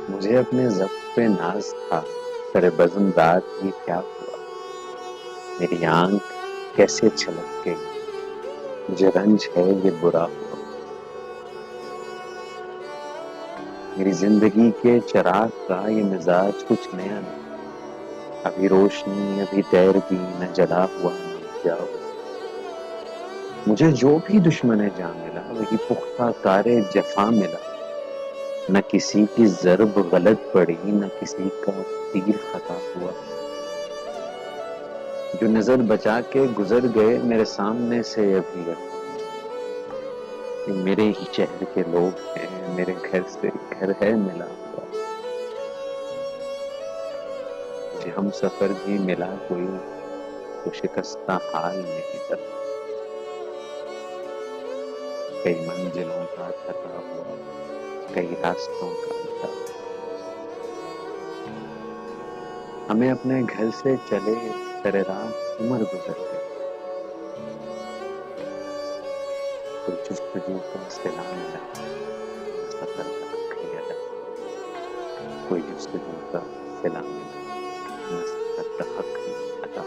مجھے اپنے ضبط پہ ناز تھا، سر بزم رات یہ کیا ہوا، میری آنکھ کیسے چھلک گئی، مجھے رنج ہے یہ برا ہوا۔ میری زندگی کے چراغ کا یہ مزاج کچھ نیا نہیں، ابھی روشنی ابھی دیر بھی نہ جلا ہوا نہ بجھا ہوا۔ مجھے جو بھی دشمن جاں ملا وہی پختہ کار جفا ملا، نہ کسی کی ضرب غلط پڑی نہ کسی کا تیر خطا ہوا۔ جو نظر بچا کے گزر گئے میرے سامنے سے ابھی کہ میرے ہی شہر کے لوگ ہیں، میرے گھر سے گھر ہے ملا ہوا۔ مجھے ہم سفر بھی ملا کوئی تو شکستہ حال میری طرح، کئی منزلوں کا تھکا ہوا کئی راستوں کا الٹا ہوا۔ ہمیں اپنے گھر سے چلے سر راہ عمر گزر گئی، کوئی جستجو کا صلا ملا نہ سفر کا آخری ادا، کوئی جستجو کا صلا ملا نہ سفر کا آخری ادا۔